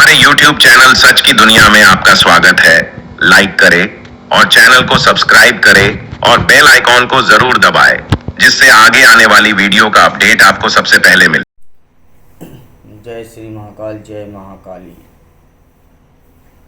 हमारे YouTube channel सच की दुनिया में आपका स्वागत है। लाइक करें और चैनल को सब्सक्राइब करें और बेल आइकॉन को जरूर दबाएं, जिससे आगे आने वाली वीडियो का अपडेट आपको सबसे पहले मिले। जय श्री महाकाल, जय महाकाली।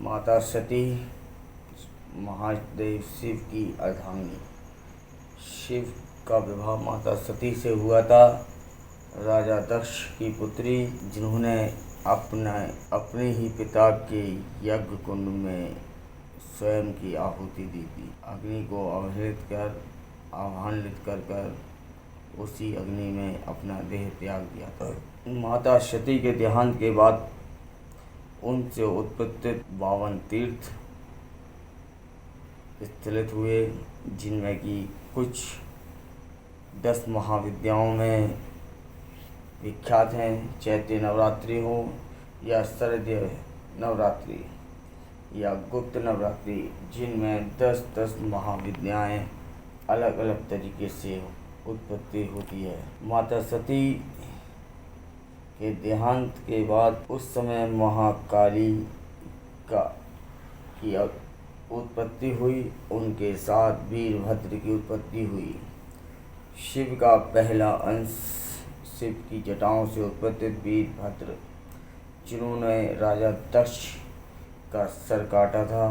माता सती महादेव शिव की अर्धांगिनी। शिव का विवाह माता सती से हुआ था, राजा दक्ष की पुत्री, जिन्होंने अपने ही पिता के यज्ञ कुंड में स्वयं की आहुति दी थी। अग्नि को आह्वानित कर उसी अग्नि में अपना देह त्याग दिया था। माता सती के देहांत के बाद उनसे उत्पत्ति 52 तीर्थ स्थलित हुए, जिनमें कि कुछ 10 महाविद्याओं में विख्यात हैं। चैत्र नवरात्रि हो या शरदीय नवरात्रि या गुप्त नवरात्रि, जिनमें 10 महाविद्याएं अलग अलग तरीके से उत्पत्ति होती है। माता सती के देहांत के बाद उस समय महाकाली की उत्पत्ति हुई, उनके साथ वीरभद्र की उत्पत्ति हुई। शिव का पहला अंश शिव की जटाओं से उत्पत्ति वीरभद्र, जिन्होंने राजा दक्ष का सर काटा था,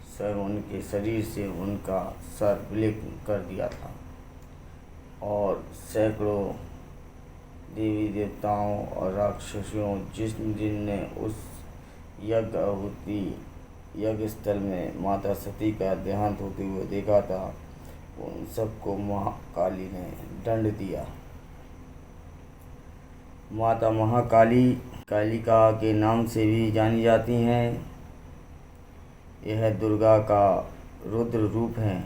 सर उनके शरीर से उनका सर विलीन कर दिया था और सैकड़ों देवी देवताओं और राक्षसों जिनने उस यज्ञ स्थल में माता सती का देहांत होते हुए देखा था, उन सबको महाकाली ने दंड दिया। माता महाकाली कालिका के नाम से भी जानी जाती हैं। यह दुर्गा का रुद्र रूप है।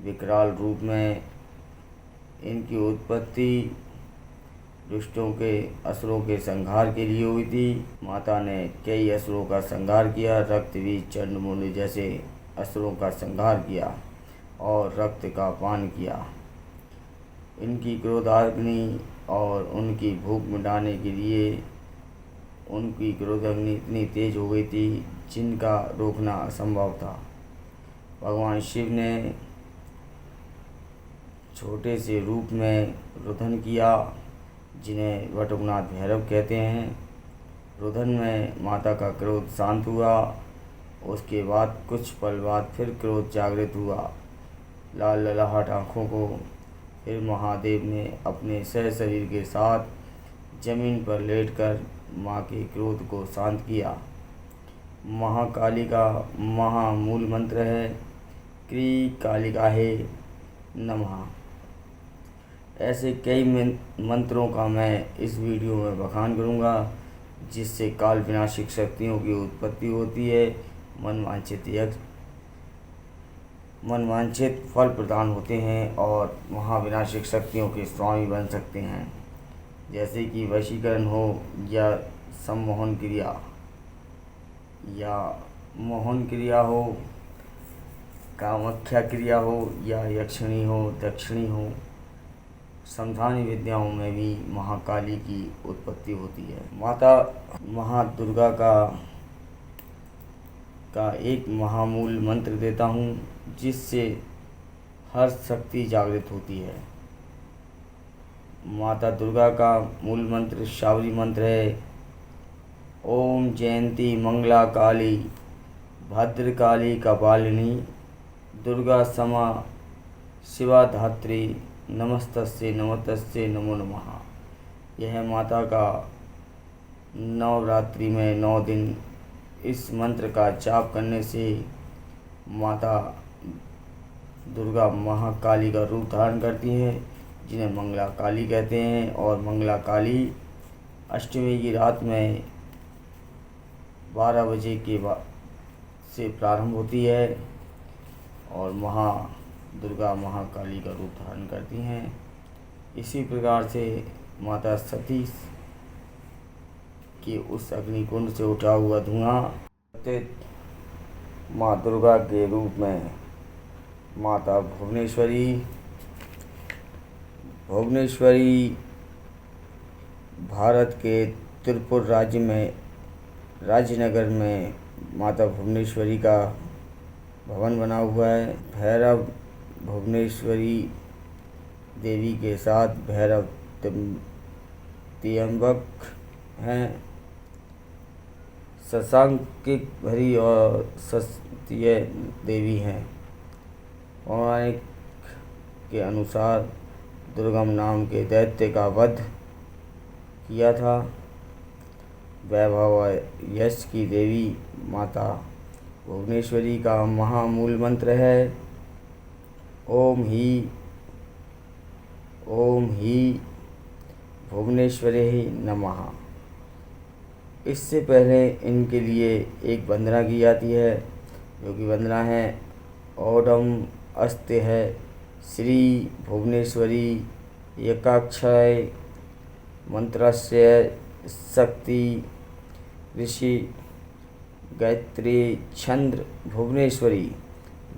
विकराल रूप में इनकी उत्पत्ति दुष्टों के असुरों के संहार के लिए हुई थी। माता ने कई असुरों का संहार किया, रक्तबीज चंडमुंड जैसे असुरों का संहार किया और रक्त का पान किया। इनकी क्रोधाग्नि और उनकी भूख मिटाने के लिए उनकी क्रोधाग्नि इतनी तेज हो गई थी, जिनका रोकना असंभव था। भगवान शिव ने छोटे से रूप में रुदन किया, जिन्हें वटुकनाथ भैरव कहते हैं। रुदन में माता का क्रोध शांत हुआ। उसके बाद कुछ पल बाद फिर क्रोध जागृत हुआ। लाल ललाहट आँखों को फिर महादेव ने अपने शरीर के साथ जमीन पर लेटकर माँ के क्रोध को शांत किया। महाकाली का महामूल मंत्र है क्री कालिकाहे नमः। ऐसे कई मंत्रों का मैं इस वीडियो में बखान करूँगा, जिससे काल विनाशिक शक्तियों की उत्पत्ति होती है। मनवांछित फल प्रदान होते हैं और महाविनाशिक शक्तियों के स्वामी बन सकते हैं, जैसे कि वशीकरण हो या सम्मोहन क्रिया या मोहन क्रिया हो, कामाख्या क्रिया हो या यक्षिणी हो, दक्षिणी हो। समधानी विद्याओं में भी महाकाली की उत्पत्ति होती है। माता महादुर्गा का एक महामूल मंत्र देता हूँ, जिससे हर शक्ति जागृत होती है। माता दुर्गा का मूल मंत्र शाबरी मंत्र है। ओम जयंती मंगला काली भद्रकाली कपालिनी दुर्गा समा शिवा धात्री नमस्तस्यै नमस्तस्यै नमो नमः। यह माता का नवरात्रि में 9 दिन इस मंत्र का जाप करने से माता दुर्गा महाकाली का रूप धारण करती हैं, जिन्हें मंगला काली कहते हैं। और मंगला काली अष्टमी की रात में 12 बजे के बाद से प्रारंभ होती है और दुर्गा महाकाली का रूप धारण करती हैं। इसी प्रकार से माता सती के उस अग्निकुंड से उठा हुआ धुआं माँ दुर्गा के रूप में माता भुवनेश्वरी भारत के त्रिपुर राज्य में राजनगर में माता भुवनेश्वरी का भवन बना हुआ है। भैरव भुवनेश्वरी देवी के साथ भैरव त्र्यंबक हैं। शशांकिक भरी और सत्य देवी हैं। पौराणिक के अनुसार दुर्गम नाम के दैत्य का वध किया था। वैभव और यश की देवी माता भुवनेश्वरी का महामूल मंत्र है ओम ही भुवनेश्वरी नमः। इससे पहले इनके लिए एक वंदना की जाती है, जो कि वंदना है ओडम अस्ते है श्री भुवनेश्वरी एकाक्षय मंत्रस्य शक्ति ऋषि गायत्री छंद्र भुवनेश्वरी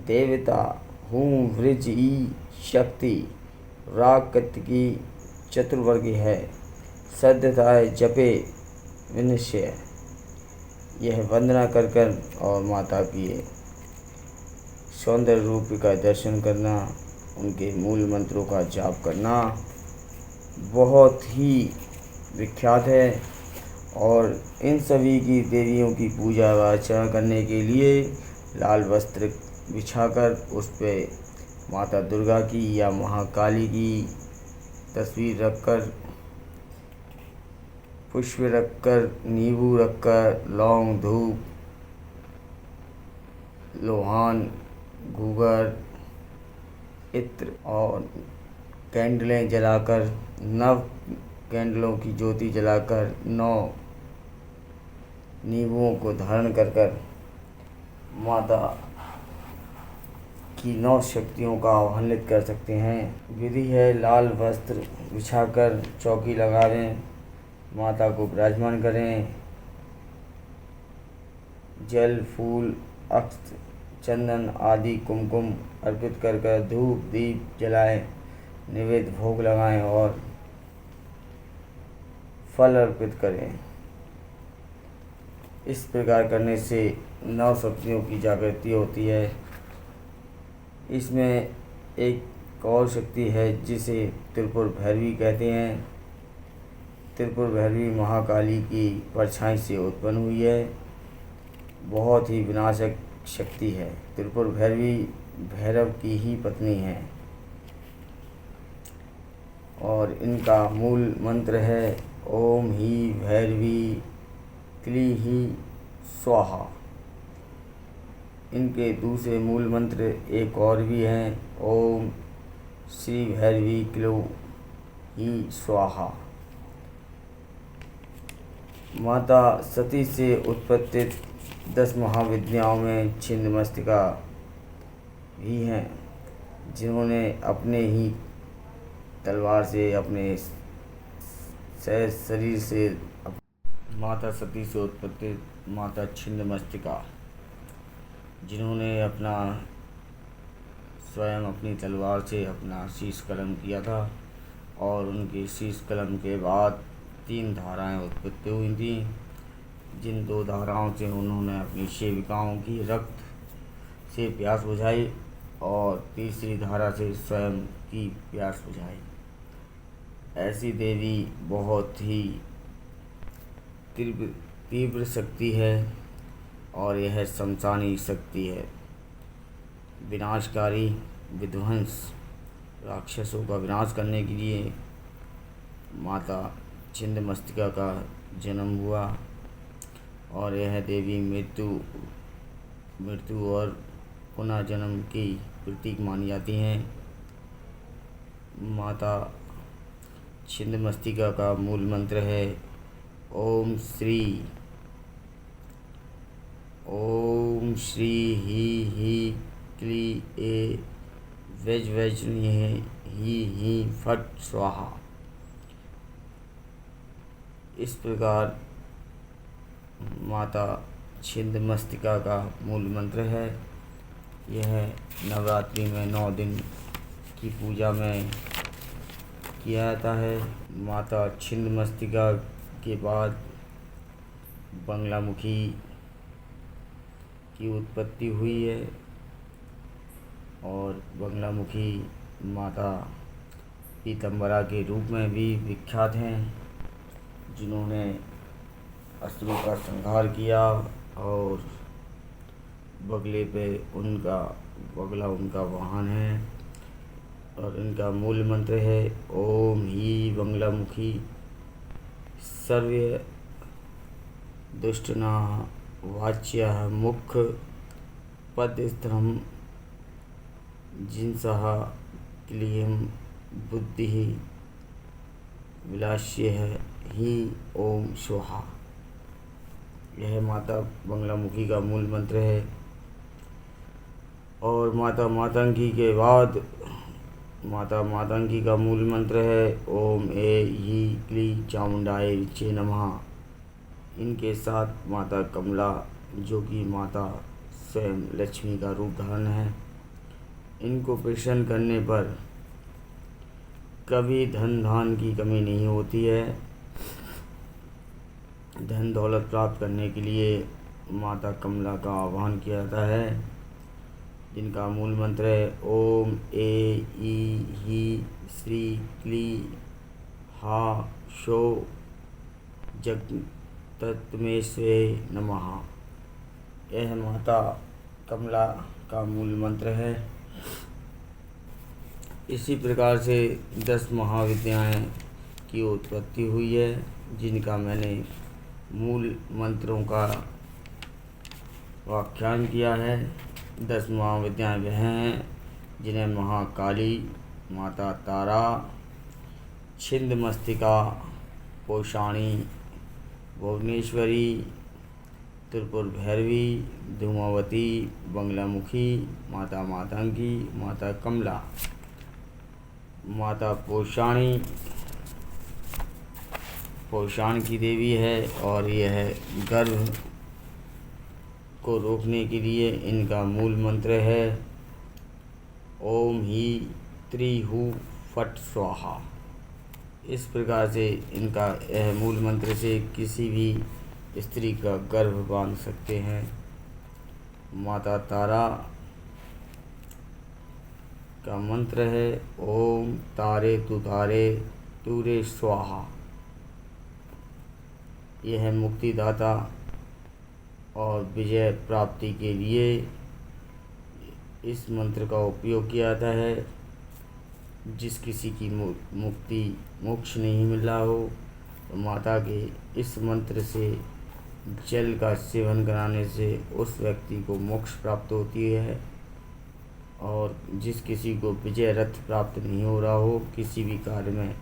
देवता हूँ वृज ई शक्ति राकृत की चतुर्वर्गी है सद्यताय जपे विनिश्चय। यह वंदना कर और माता की सौंदर्य रूप का दर्शन करना, उनके मूल मंत्रों का जाप करना बहुत ही विख्यात है। और इन सभी की देवियों की पूजा अर्चना करने के लिए लाल वस्त्र बिछाकर उस पर माता दुर्गा की या महाकाली की तस्वीर रखकर, पुष्प रखकर, नींबू रखकर, लौंग, धूप, लोहान, गूगर, इत्र और कैंडलें जलाकर, 9 कैंडलों की ज्योति जलाकर 9 नींबुओं को धारण कर माता की 9 शक्तियों का आह्वानित कर सकते हैं। विधि है लाल वस्त्र बिछाकर चौकी लगावें, माता को विराजमान करें, जल, फूल, अक्षत, चंदन आदि कुमकुम अर्पित कर धूप दीप जलाएं, निवेद्य भोग लगाएं और फल अर्पित करें। इस प्रकार करने से 9 शक्तियों की जागृति होती है। इसमें एक और शक्ति है जिसे त्रिपुर भैरवी कहते हैं। त्रिपुर भैरवी महाकाली की परछाई से उत्पन्न हुई है। बहुत ही विनाशक शक्ति है। त्रिपुर भैरवी भैरव की ही पत्नी है और इनका मूल मंत्र है ओम ही भैरवी क्ली ही स्वाहा। इनके दूसरे मूल मंत्र एक और भी हैं ओम श्री भैरवी क्लो ही स्वाहा। माता सती से उत्पत्ति 10 महाविद्याओं में छिन्नमस्तिका भी हैं, जिन्होंने अपने ही तलवार से अपने शरीर से माता सती से उत्पत्ति माता छिन्नमस्तिका, जिन्होंने अपना स्वयं अपनी तलवार से अपना शीश कलम किया था और उनके शीश कलम के बाद 3 धाराएं उत्पत्ति हुई थीं, जिन 2 धाराओं से उन्होंने अपनी सेविकाओं की रक्त से प्यास बुझाई और तीसरी धारा से स्वयं की प्यास बुझाई। ऐसी देवी बहुत ही तीव्र शक्ति है और यह शमशानी शक्ति है। विनाशकारी विध्वंस राक्षसों का विनाश करने के लिए माता छिन्नमस्तिका का जन्म हुआ और यह देवी मृत्यु और पुनः जन्म की प्रतीक मानी जाती हैं। माता छिन्नमस्तिका का मूल मंत्र है ओम श्री ही क्ली ए वज्रनी ही फट स्वाहा। इस प्रकार माता छिन्नमस्तिका का मूल मंत्र है। यह नवरात्रि में 9 दिन की पूजा में किया जाता है। माता छिन्नमस्तिका के बाद बंगलामुखी की उत्पत्ति हुई है और बंगलामुखी माता पीतम्बरा के रूप में भी विख्यात हैं, जिन्होंने असुरों का संहार किया और बगला उनका वाहन है। और इनका मूल मंत्र है ओम ही बंगलामुखी सर्व दुष्टना वाच्य मुख पदस्त्रम जिनसह क्लीम बुद्धि विलास्य ही ओम स्वाहा। यह माता बंगलामुखी का मूल मंत्र है। और माता मातंगी के बाद माता मातंगी का मूल मंत्र है ओम ए ही क्ली चामुंडाय चे नमः। इनके साथ माता कमला, जो कि माता स्वयं लक्ष्मी का रूप धारण है, इनको प्रसन्न करने पर कभी धन धान की कमी नहीं होती है। धन दौलत प्राप्त करने के लिए माता कमला का आह्वान किया जाता है, जिनका मूल मंत्र है ओम ए ई ही श्री क्ली हा शो जग तत्मेश्वे नमः। यह माता कमला का मूल मंत्र है। इसी प्रकार से 10 महाविद्याएं की उत्पत्ति हुई है, जिनका मैंने मूल मंत्रों का व्याख्यान किया है। 10 महाविद्याएं वह हैं जिन्हें महाकाली, माता तारा, छिंदमस्तिका, पौषाणी, भुवनेश्वरी, त्रिपुर भैरवी, धूमावती, बंगलामुखी, माता मातंगी, माता कमला। माता पौषाण की देवी है और यह गर्भ को रोकने के लिए इनका मूल मंत्र है ओम ही त्रिहु फट स्वाहा। इस प्रकार से इनका यह मूल मंत्र से किसी भी स्त्री का गर्भ बांध सकते हैं। माता तारा का मंत्र है ओम तारे तूरे स्वाहा। यह मुक्तिदाता और विजय प्राप्ति के लिए इस मंत्र का उपयोग किया जाता है। जिस किसी की मुक्ति मोक्ष नहीं मिल रहा हो, तो माता के इस मंत्र से जल का सेवन कराने से उस व्यक्ति को मोक्ष प्राप्त होती है। और जिस किसी को विजय रथ प्राप्त नहीं हो रहा हो किसी भी कार्य में,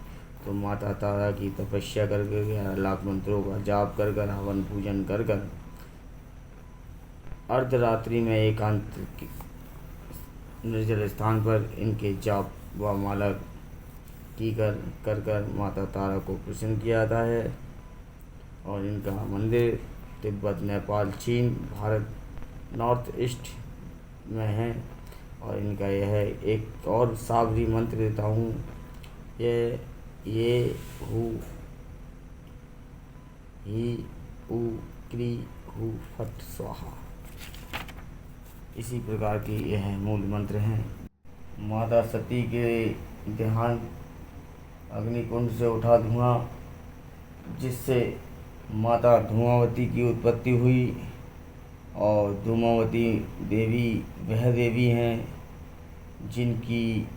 तो माता तारा की तपस्या कर 11 लाख मंत्रों का जाप कर हवन पूजन कर अर्धरात्रि में एकांत निर्जल स्थान पर इनके जाप व माला की कर माता तारा को प्रसन्न किया जाता है। और इनका मंदिर तिब्बत, नेपाल, चीन, भारत, नॉर्थ ईस्ट में है। और इनका यह एक और साबरी मंत्र देता हूँ, ये हु ही उ क्री हु फट स्वाहा। इसी प्रकार की यह मूल मंत्र हैं। माता सती के देहांत अग्निकुंड से उठा धुआं, जिससे माता धूमावती की उत्पत्ति हुई। और धूमावती देवी वह देवी हैं जिनकी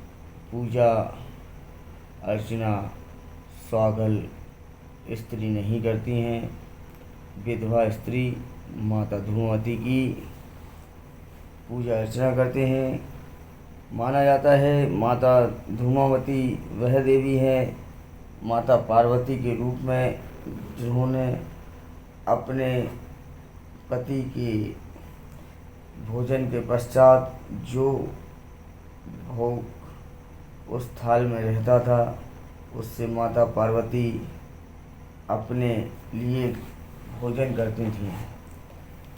पूजा अर्चना स्वागल स्त्री नहीं करती हैं। विधवा स्त्री माता धूमावती की पूजा अर्चना करते हैं। माना जाता है माता धूमावती वह देवी है माता पार्वती के रूप में, जिन्होंने अपने पति के भोजन के पश्चात जो भोग उस थाल में रहता था, उससे माता पार्वती अपने लिए भोजन करती थीं।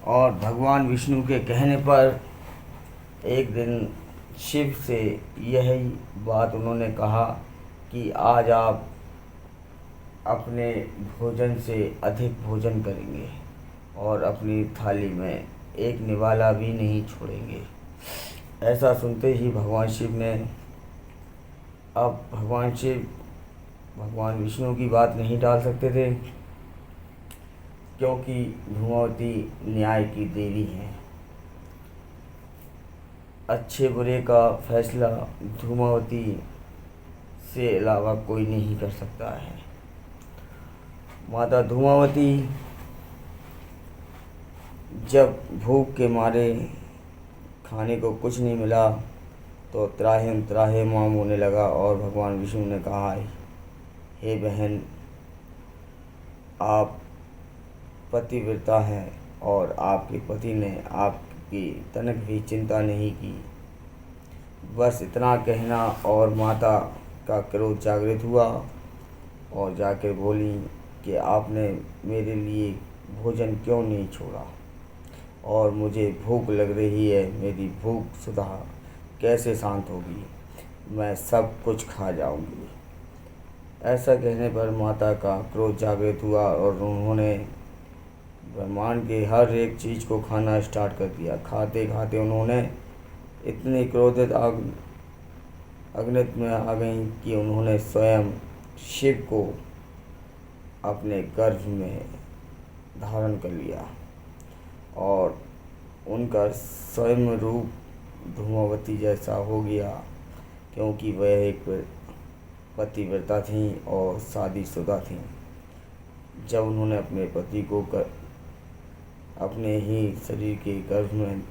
और भगवान विष्णु के कहने पर एक दिन शिव से यही बात उन्होंने कहा कि आज आप अपने भोजन से अधिक भोजन करेंगे। और अपनी थाली में एक निवाला भी नहीं छोड़ेंगे। ऐसा सुनते ही भगवान शिव ने, अब भगवान शिव भगवान विष्णु की बात नहीं टाल सकते थे, क्योंकि धूमावती न्याय की देवी हैं। अच्छे बुरे का फैसला धूमावती से अलावा कोई नहीं कर सकता है। माता धूमावती जब भूख के मारे खाने को कुछ नहीं मिला तो त्राहिम त्राहिमाम होने लगा, और भगवान विष्णु ने कहा, हे बहन, आप पतिव्रता हैं और आपके पति ने आपकी तनक भी चिंता नहीं की। बस इतना कहना और माता का क्रोध जागृत हुआ और जाकर बोली कि आपने मेरे लिए भोजन क्यों नहीं छोड़ा, और मुझे भूख लग रही है, मेरी भूख सुधा कैसे शांत होगी, मैं सब कुछ खा जाऊंगी। ऐसा कहने पर माता का क्रोध जागृत हुआ और उन्होंने ब्रह्मांड के हर एक चीज़ को खाना स्टार्ट कर दिया। खाते खाते उन्होंने इतनी क्रोधित अग्नित में आ गई कि उन्होंने स्वयं शिव को अपने गर्भ में धारण कर लिया, और उनका स्वयं रूप धूमावती जैसा हो गया, क्योंकि वह एक पतिव्रता थीं और शादीशुदा थीं। जब उन्होंने अपने पति को अपने ही शरीर के गर्भ में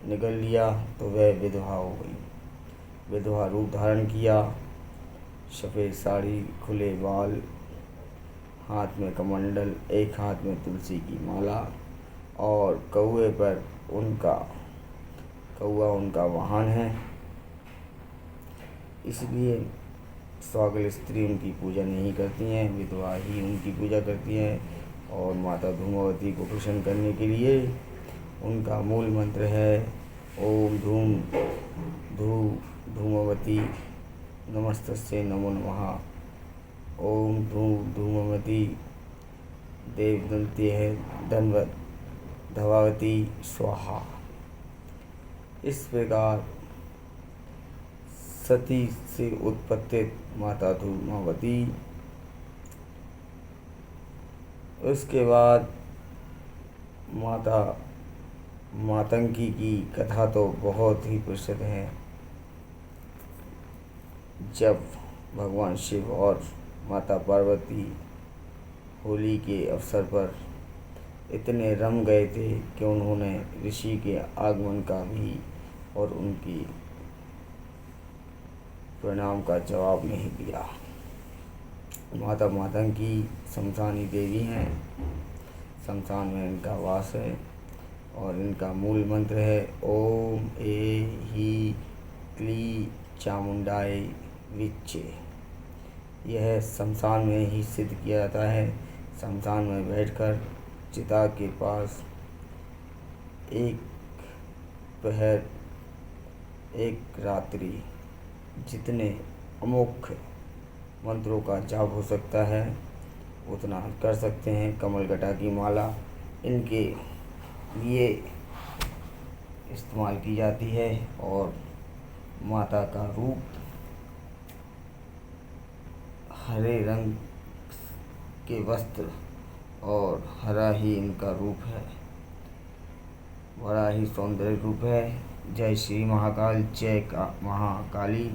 निगल लिया तो वह विधवा हो गई। विधवा रूप धारण किया, सफ़ेद साड़ी, खुले बाल, हाथ में कमंडल, एक हाथ में तुलसी की माला, और कौए पर कौआ उनका वाहन है। इसलिए स्वागल स्त्री उनकी पूजा नहीं करती हैं, विधवा ही उनकी पूजा करती हैं। और माता धूमावती को प्रसन्न करने के लिए उनका मूल मंत्र है ओम धूम धूमावती नमस्तस्यै नमो नमः। ओम धूमावती देवदंती है धवावती स्वाहा। इस प्रकार सती से उत्पत्ति माता धूमावती, उसके बाद माता मातंगी की कथा तो बहुत ही प्रसिद्ध है। जब भगवान शिव और माता पार्वती होली के अवसर पर इतने रम गए थे कि उन्होंने ऋषि के आगमन का भी और उनकी प्रणाम का जवाब नहीं दिया। माता मातंगी शमशानी देवी हैं, शमशान में इनका वास है, और इनका मूल मंत्र है ओम ए ही क्ली चामुंडाई विच्चे। यह शमशान में ही सिद्ध किया जाता है। शमशान में बैठकर चिता के पास एक पहर एक रात्रि जितने अमोघ मंत्रों का जाप हो सकता है उतना कर सकते हैं। कमलगटा की माला इनके लिए इस्तेमाल की जाती है, और माता का रूप हरे रंग के वस्त्र और हरा ही इनका रूप है, बड़ा ही सौंदर्य रूप है। जय श्री महाकाल, जय महाकाली।